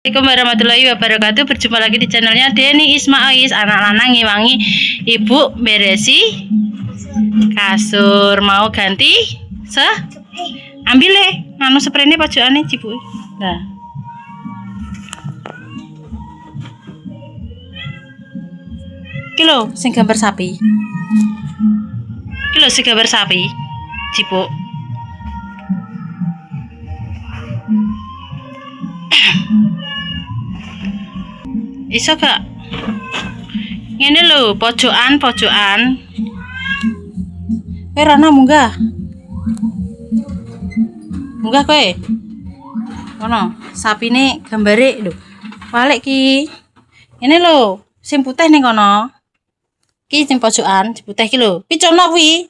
Assalamualaikum warahmatullahi wabarakatuh. Berjumpa lagi di channelnya Denny Ismail. Anak lanang ngewangi ibu beresi kasur. Mau ganti ambil anu spraynya pojokane cipu. Nah, kilo sing gambar sapi, kilo sing gambar sapi cipu. Iso gak? Ngene lho, pojokan. Rana munggah. Munggah kowe. Ngono, sapine gambare lho. Balik ki. Ngene lho, sing putih ning kono. Ki sing pojokan, putih ki lho. Picono kuwi.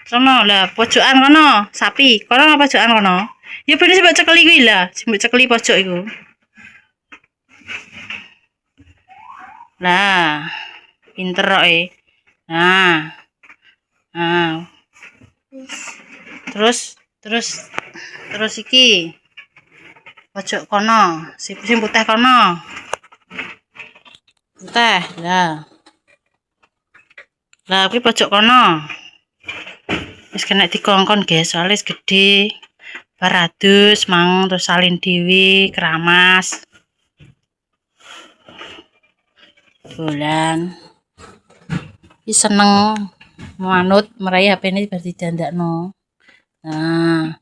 Sono lah, pojokan kono, sapi. Kono apa pojokan kono? Ya bener sing cekeli kuwi lah, sing cekeli pojok iku. Lah, pinter kok Nah. Terus iki. Pojok kono, sing putih kono. Putih, lah. Lah kuwi pojok kono. Wis kena dikongkon, guys, soalnya gede. Baradus mang terus salin dhewe, keramas. Bulan iki seneng manut meraih HP ini berarti dandakno. Nah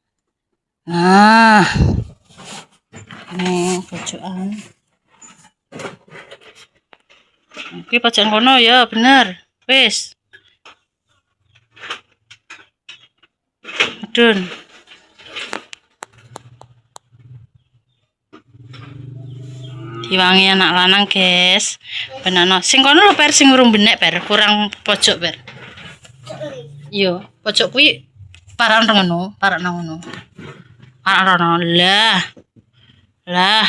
ini pojokan. Iki pojokan kono ya bener. Wis. Adun. Diwangi anak lanang, guys. Benakno. Sing kono lho per sing urung benek per, kurang pojok per. Iya, pojok kuwi parak ngono. Parak ngono. Lah.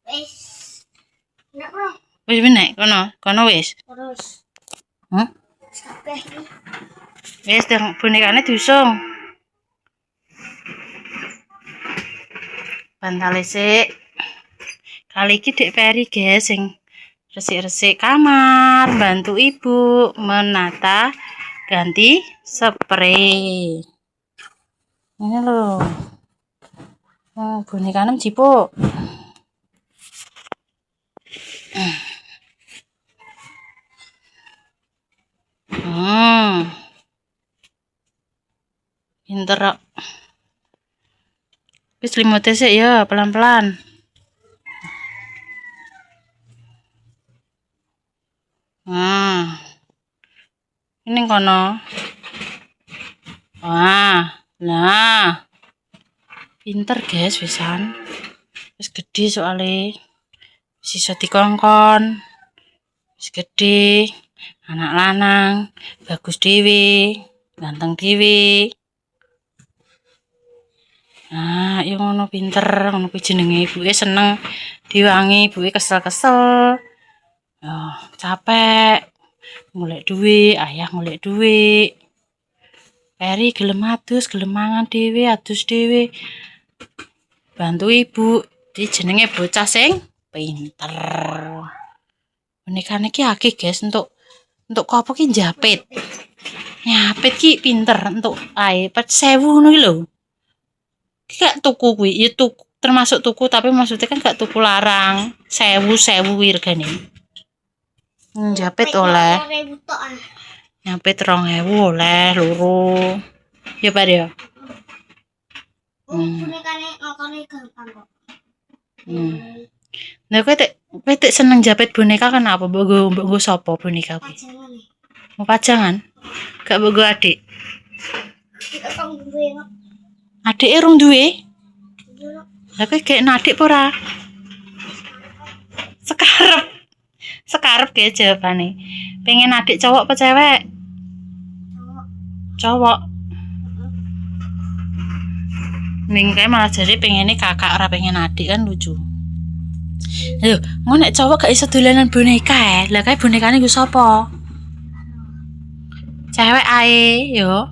Wis. Nek bro. Wis benek kono wis. Terus. Kabeh iki. Wis bonekane diusung. Bantale sik. Kali iki Dek Peri, guys, sing resik-resik kamar, bantu ibu menata ganti spray. Ini lho. Oh, bonekane cipuk. Pinter kok. Wis limute sik ya, pelan-pelan. Ini kono. Nah. Pinter, guys, wisan. Wis gede soalnya. Wis iso dikongkon. Wis gede. Anak lanang, bagus dhewe, ganteng dhewe. Nah, iya ngono pinter, ngono kuwi jenenge ibuke seneng diwangi, ibuke kesel-kesel. Oh, capek. Golek duit, ayah golek duit. Peri gelem adus, gelem mangan dhewe, adus dhewe. Bantu ibu, iki jenenge bocah sing pinter. Bonekane iki akeh, guys, untuk apa ki njapit. Nyapit ki pinter untuk ae 4.000 ngono ki lho. Gak tuku kuwi, ya tuku termasuk tuku tapi maksudnya kan gak tuku larang. 1.000 kuwi regane. Njapit oleh. Nyapit 2.000 oleh loro. Ya Pak ya. Bonekane ngokone gampang kok. Nah, kowe tek seneng jepit boneka kenapa? Mbok sapa boneka kuwi? Mau pajangan? Gak mbok adik. Adik rung duwe? Lah kowe gek adik apa ora? Sekarep ge jawabane. Pengen adik cowok apa cewek? Cowok. Ning kae malah jadi pengennya kakak ora pengen adik, kan lucu. Lho, ngono nek cowok gak iso dolanan boneka Lah kae bonekane nggo sapa? Cewek ae yo.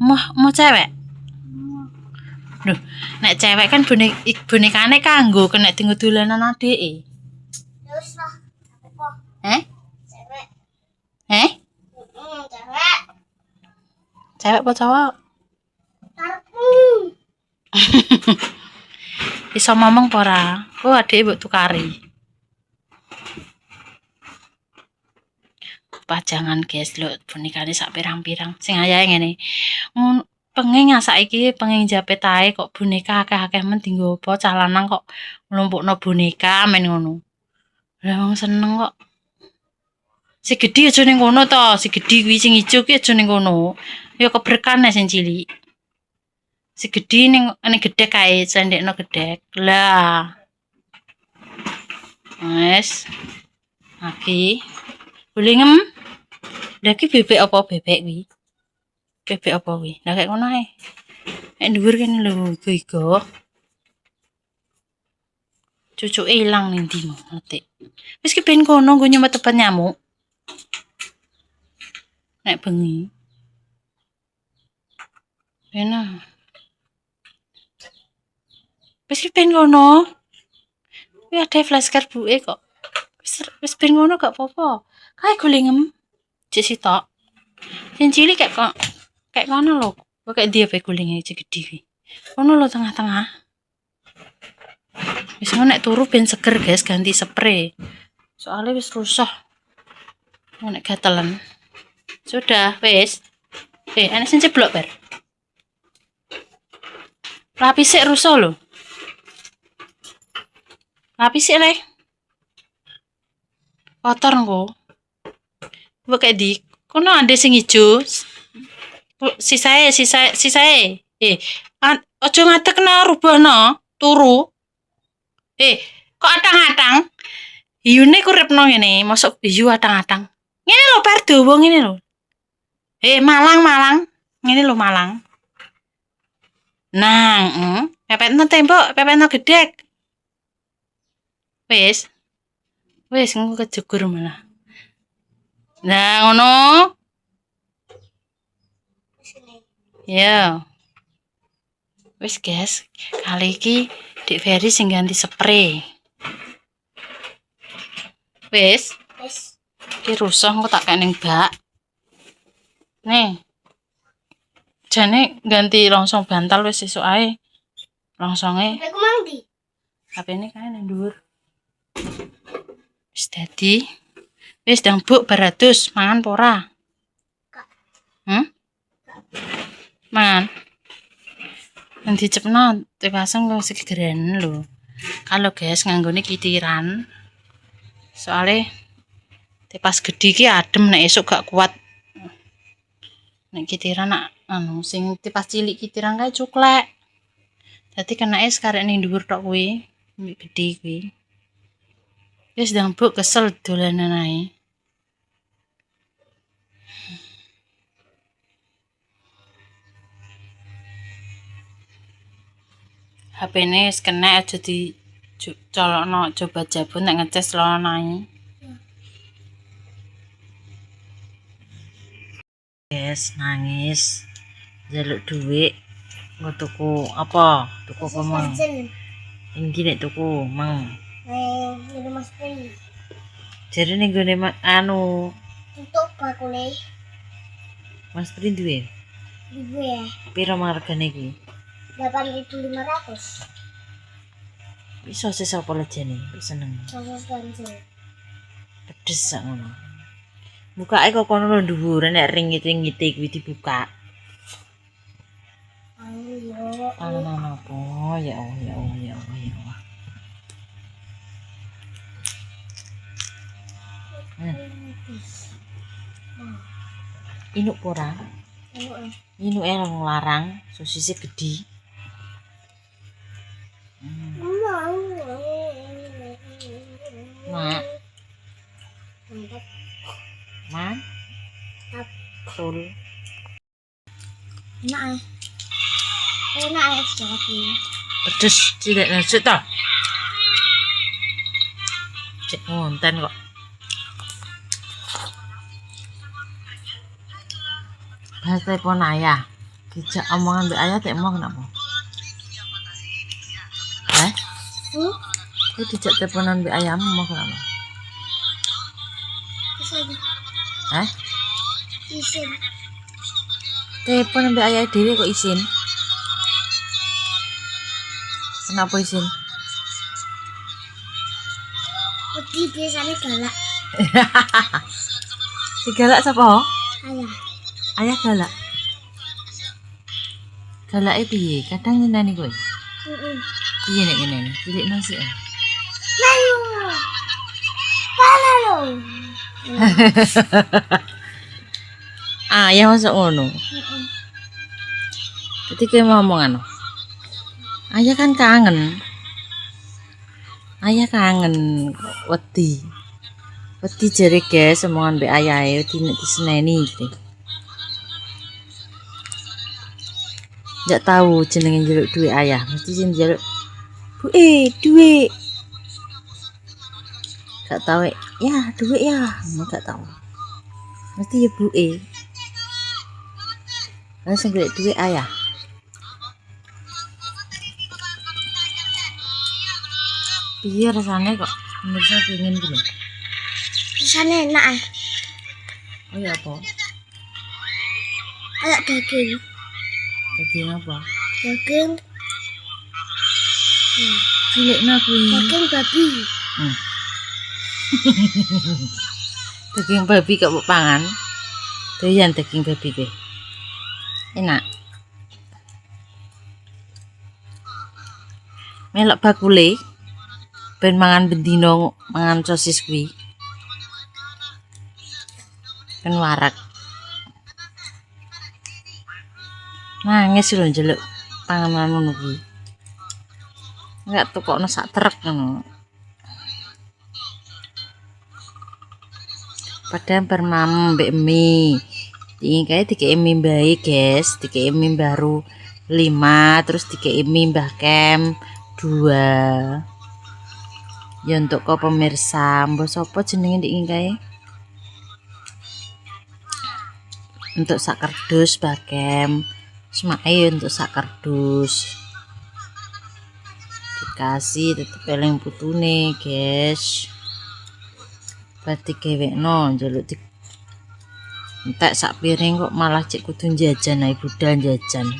Mau cewek? Duh, nek cewek kan bonekane kanggo kena tinggal dolanan adike. Terus lah. Apa? Eh? Cewek. Eh? Cewek. Cewek apa cowok? Karpu. Iso ngomong apa ora? Oh, adike mbok tukari. Pajangan guys, lho bonekane sak pirang-pirang. Sing ayahe ngene. Pengen saiki pengen japet ae kok boneka akeh-akeh men dienggo apa cah lanang kok nglumpukno boneka men ngono. Lah wong seneng kok. Si gedhi aja ning kono to, si gedhi kuwi sing ijo kuwi aja ning kono. Ya keberkan sing cilik. Si gedhi ning gedhek kae, cendekno gedhek. Lah. Wes. Aki. Boleh ngem? Lah ki bebek apa bebek kuwi? Bebek apa kuwi? Lah kayak ngono ae. Nek dhuwur kene lho, igo. Cucuke ilang ning ndi ngetik. Wis ki ben kono nggo nyumet tepan nyamuk. Nek bengi. Enak. Wis ki ben kono. Kuwi ada flashcard buke kok. Wis ben ngono gak apa-apa. Kae golengem. Cek sitok. Sing cilik kayak ngono lho. Kok kayak dia pe golenge cek gedhi kuwi. Kono lho tengah-tengah. Wis nek turu ben seger guys, ganti spray. Soalnya wis rusak. Nek gatelan. Sudah, wis. Ana sing ceblok bar. Lapis sik rusak lho. Lapis sik le. Kotor engko. Mbok kayak di kono ande sing ijo. Sisae. Aja ngadekno rubahno, turu. Kok atang-atang? Hiyune kurepno ngene, mosok hiyu atang-atang. Ngene lho par dawa ngene lho. Malang. Ngene lho malang. Nang, pepetno tembok, pepetno gedhek. Wis engko kejegur malah. Nah, ngono. Ya. Wis guys, kali iki Dik Ferry sing ganti spray. Wis. Iki rusak kok tak kene bak. Nih. Jane ganti longsong bantal wis esuk ae. Longsonge. Aku mang ndi? HP-ne kae nang dhuwur. Wis dadi. Wis ndang buk baratus mangan apa ora? Mangan. Nanti cepno dipasang kok segeren lho. Kalau guys nganggone kitiran. Soale pas gedhi ki adem nek esuk gak kuat. Nek kitiran sing pas cilik kitiran kae cuklek. Dadi kenake sekarek ning dhuwur tok kuwi, mbek gedhi kuwi. Wis ndang buk kesel dolanan ae. HP-ne wis kena aja di colokno coba jabun nek ngecas lonae. Yes, nangis. Jaluk duit. Nggo tuku apa? Tuku apa mang? Iki nek tuku mang. Ini Mas Pri. Jadi ning gone Tutup bakule. Mas Pri duwe. Duwe ya. Piro margane iki? 8.500. Iso sesa apa lejene? Seneng. Sosis kancil. Pedes sak ngono. Bukake kok kono lho dhuwur nek ringit-ringite kuwi dibuka. Tangan apa? Ya Allah. Inuk ora? Inuk larang, sosise gedhi. Mak. Betul. Enak ya sedap ini. Pedes cilik nasi to. Cek ngonten kok. Bahas telepon ayah. Dijak omongan mbek ayah tek mau kenapa? Kowe dijak teleponan mbek ayammu mau lama. Isin. Hah? Isin. Telepon mbek ayah dhewe kok isin. Kenapa isin? Wedi biasanya galak. Digalak sapa? Ayah. Ayah galak. Galake piye? Kadang nyeneni kowe. Piye nek ngene? Cilikno sik. Lalu. Lalu. Ayah masuk ngono. Dadi kowe ngomong anu. Ayah kan kangen. Ayah kangen wedi. Wedi jare guys omongan mbek ayahe wedi nek diseneni iki. Nggak tahu jenenge njaluk duit ayah, mesti sing njaluk duit. Gak tahu ya duit ya, gak tahu. Mesti ya langsung njaluk duit ayah. Piye rasane kok pemirsa pengen gini? Rasanya enak ah. Oh ya apa? Kayak daging. Daging apa? Daging. Cilikna kuwi. Daging babi. Daging babi kok mbok pangan. Doyan daging babi kowe. Enak. Melok bakule. Ben mangan bendino mangan sosis kuwi. Ben warak. Nangis lho njeluk panganan ngono kuwi. Enggak tukokno sak trek ngono. Padahal bermam mbek mie. Iki kae dikeki mie mbae, guys. Dikeki mie baru 5, terus dikeki mie Mbah Kem 2. Ya untuk kau pemirsa, mbok sapa jenenge iki kae? Untuk sak kardus Mbah Kem. Semake untuk sak kardus. Dikasih tetep eleng putune, guys. Berarti gewekno njaluk di entek sak piring kok malah cek kudu jajan ae budal jajan.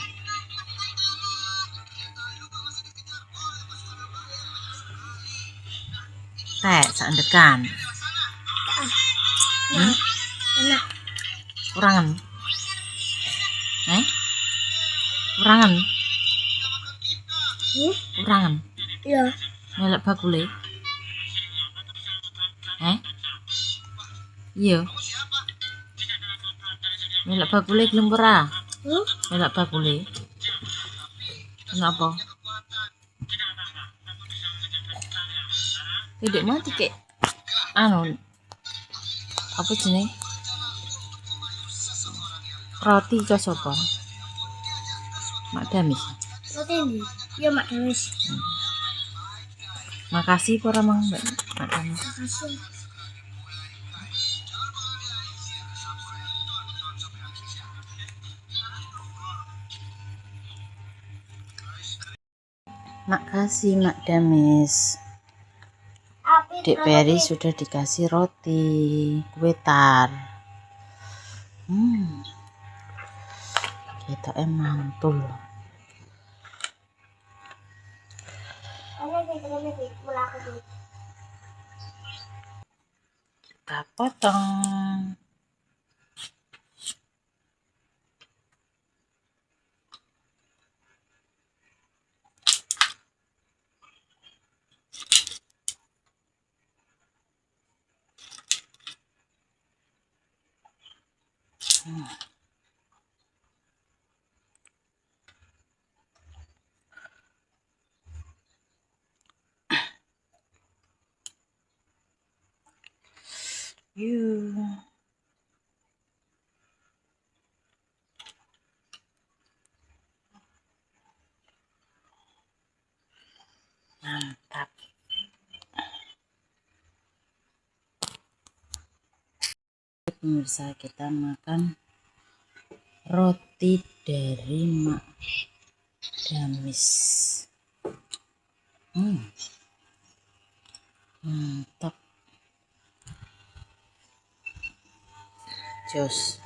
Tek sak ndekan. Enak. Kurangan. Kurangan. Kurangan. Iya. Melok bakule. Iya. Melok bakule gelem ora? Melok bakule. Kenapa? Tidak mati kek. Anu. Apa jenenge? Roti ke sapa? Mak Damis. Roti ini. Iya Mak Damis. Makasih para Mang Mbak Mak Damis. Makasih. Makasih Mak Damis. Dek Peri sudah dikasih roti, kue tar. Kita mantul. Kita potong. Mantap. Pemirsa, kita makan roti dari Mak Damis. Mantap. Jos.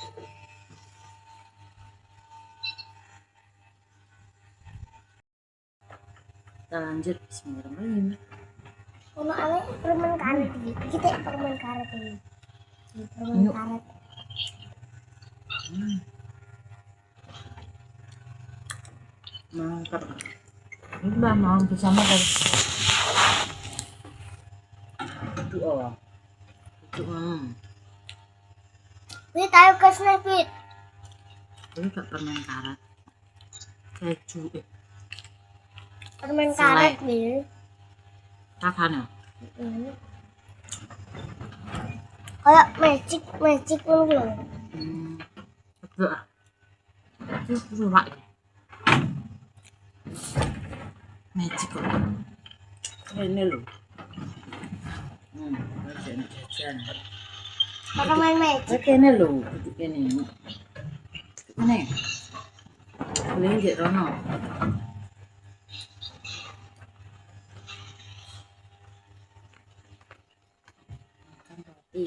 Kita lanjut. Bismillahirrahmanirrahim. Ono aneh permen karet iki. Kita permen karet ini. Permen Yuk. karet. Mantap. Ini mbak mau bersama dari itu oh. Itu Fit, ayo ke snack, Fit. ini gak permen karet. Keju Permen Selai. karet nih. rasanya. Kayak magic pun loh. Betul ah. Itu lumak. Magic kok. Ini loh. Jajan. Permen magic. Kene lho, duduk kene. Kene. Boleh njek rono. Makan roti.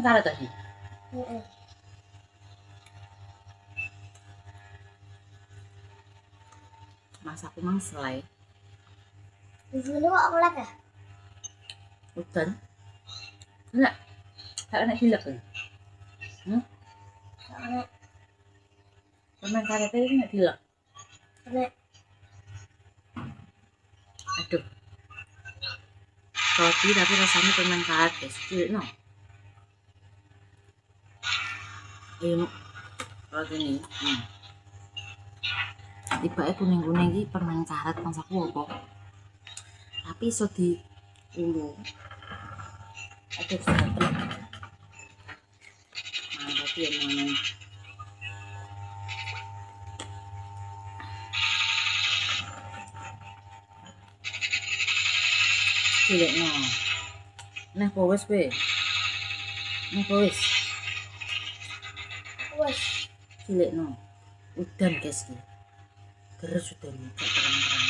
Karet tadi. Masak mang selai. Di sini kok aku lihat ya? Udan. Enggak. Kayak enak dilek ya. Karena Permen karet itu enak dilek. Aduh. Roti tapi rasanya permen karet guys. Cilik no. Ini roti ini. Tibake kuning-kuning iki permen karet masaku apa? Tapi iso di ulu. Aduh, sangat. Mantap ya mangan. Cilik no. Nah, powes be. Nah, powes. wes Cilik no. Udan guys iki. Terus udah nih, gak terang-terang.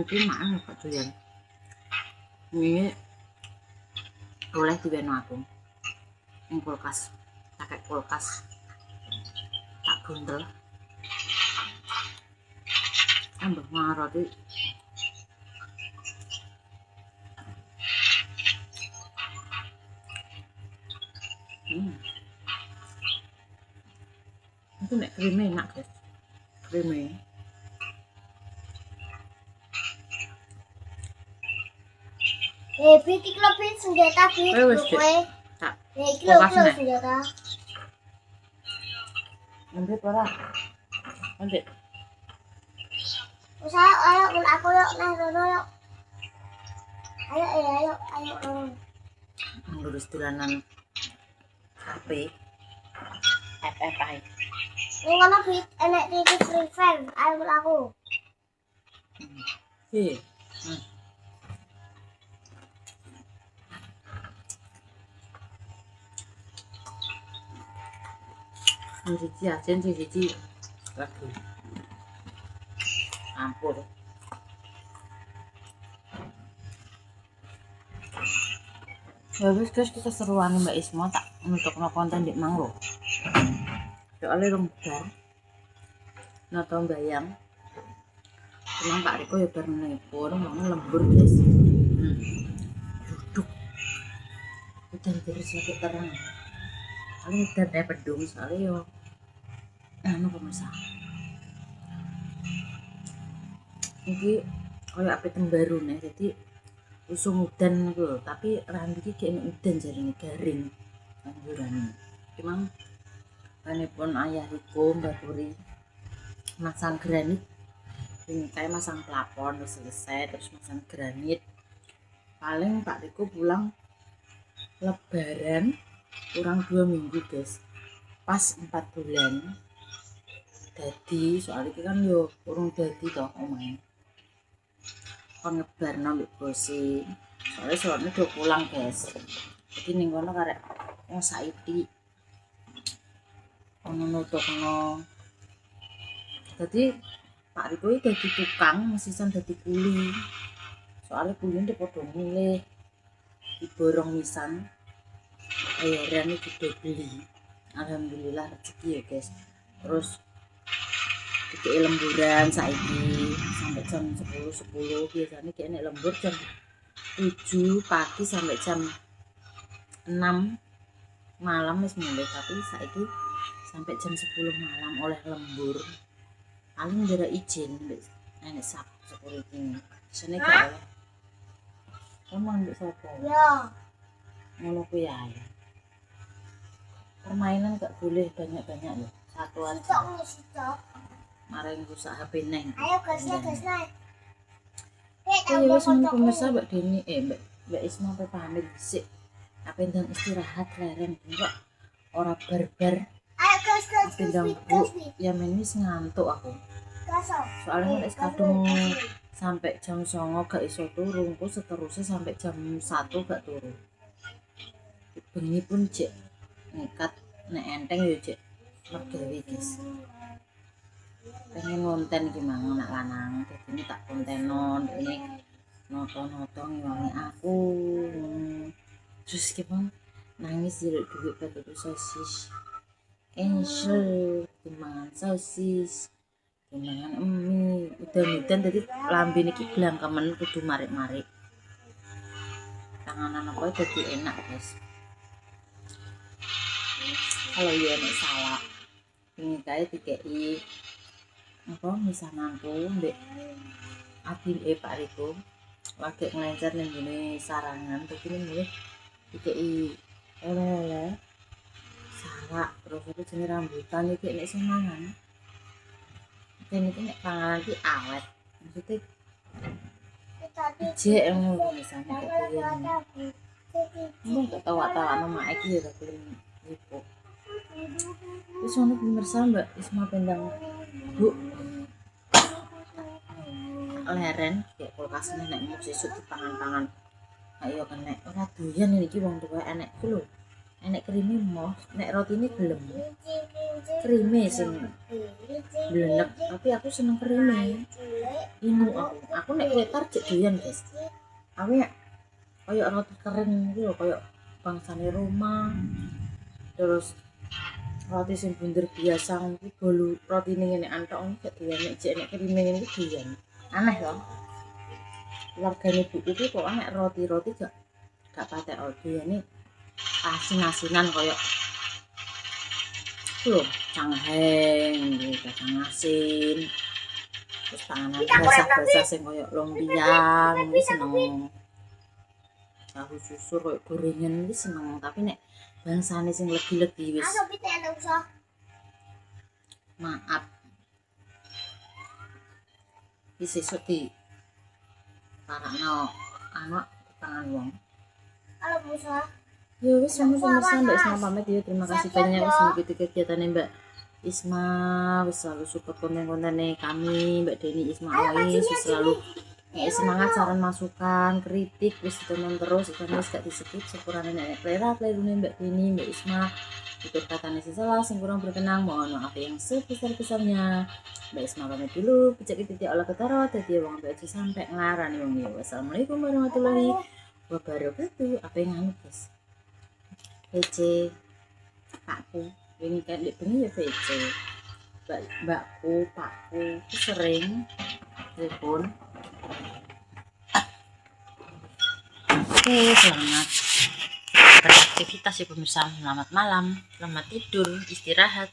Ini makan kok doyan. Ini oleh diweno aku. Ning kulkas. Pakai kulkas. Tak gundel. Ambek roti. Itu nek krime enak guys. Krime. Fit iki lho Fit senjata Fit. Wes, Dik. Kowe. Tak Iki lho kulkas nek. senjata. Nanti ora. Nanti. Wes ayo aku yuk nah rono yuk. Ayo. Ngurus dolanan HP. FF ae. Ini ngono Fit enek iki free fire. Ayo aku. Sih. Siji ajen siji lagi. Ampun. Ya wis guys, kita seruan Mbak Isma tak nutupno konten di mang lho. Soalnya rong bar. Noto bayang. Emang Pak Riko ya bar menepur, mau lembur guys. Duduk. Udah terus lagi terang. Paling udah deh pedung soalnya yo. Anu pemirsa. Ini kayak apa tembaru nih, jadi usung udan gitu, tapi rambut iki kayak udan jarine garing anjuran. Emang pun ayah Riko Mbak Puri masang granit, ini kayak masang plafon udah selesai, terus masang granit. Paling Pak Riko pulang Lebaran kurang 2 minggu guys, pas 4 bulan dadi soalnya iki kan yo urung dadi toh omahe kon ngebarno mbek bose soalnya soalnya udah pulang guys jadi ning kono karek wong saiki ono nutup ngono dadi Pak Riko iki dadi tukang mesisan dadi kuli soalnya kuline padha milih diborong misan bayarannya juga beli alhamdulillah rezeki ya guys terus dikei lemburan saiki sampai jam 10 biasanya kayak nek lembur jam 7 pagi sampai jam 6 malam wis mulai tapi saiki sampai jam 10 malam oleh lembur paling ndara izin nek security ini sene gak oleh omong mbek sapa Ya. ngono kuwi ya permainan gak boleh banyak-banyak ya satu aja Sitok sitok. maring rusak HP neng Ayo gasnya gasnya. ya wis ngono pemirsa Mbak Deni Mbak Isma pe pamit sik apa ndang istirahat leren kok ora barbar Ayo gas apa ndang bu ya men wis ngantuk aku gas. soalnya nek kadung sampai jam 09.00 gak iso turu engko seterusnya sampai jam 1 gak turu bengi pun cek nekat nek enteng yo cek mergawe guys pengen ngonten gimana nak lanang jadi ini tak kontenon ini noto-noto ngiwangi aku terus gimana nangis jadi duit batu sosis cancel timbangan sosis timbangan mie udan-udan jadi lambe niki blangkemen kudu marik-marik tanganan apa jadi enak guys kalau ya enak salah ini kayak dikei apa misananku mbek Adil Pak Riko lagi ngelencer ning ngene sarangan begini mulai dikei oleh salah terus aku jenenge rambutan iki nek semangan dan iki nek panganan iki awet maksudnya jek ngono misalnya kayak gini mau gak tahu nama iki ya tapi ibu terus ono pemirsa Mbak Isma pendang bu leren kayak kulkasnya nek mau sesuk dipangan-pangan ayo kan nek ora doyan iki wong tuwa enek ku lho enek krime moh nek rotine gelem krime sing blenek tapi aku seneng krime ini aku nek wetar cek doyan guys aku ya koyo roti kering gitu koyo bangsane Roma terus roti sing bunder biasa iki bolu roti ning ngene antok gak doyan nek cek nek krime ngene iki doyan aneh loh keluargane buku itu kok nek roti-roti gak patek doyane asin-asinan koyo lho cangheng kacang asin terus panganan basah-basah sing koyo lumpia iki seneng tahu susur koyo gorengan iki seneng tapi nek bangsane sing legi-legi wis maaf iki sesuk di parakno anak tangan wong Halo Musa. ya wis sama pemirsa Mbak Isma pamit ya terima kasih banyak wis mengikuti kegiatannya Mbak Isma wis selalu support konten-kontennya kami Mbak Deni Isma Awis wis selalu kayak semangat saran masukan kritik wis ditonton terus ikan wis gak di-skip sepurane nek klera-klerune Mbak Deni Mbak Isma ikut katanya salah sing kurang berkenan mohon maaf yang sebesar-besarnya Mbak Isma pamit dulu pijak titik olah ketara dadi wong mbak sampai ngarani wong ya wassalamualaikum warahmatullahi wabarakatuh apa yang anu guys VC pakku ini kan di bengi ya VC mbakku pakku sering telepon oke selamat beraktivitas ya pemirsa selamat malam selamat tidur istirahat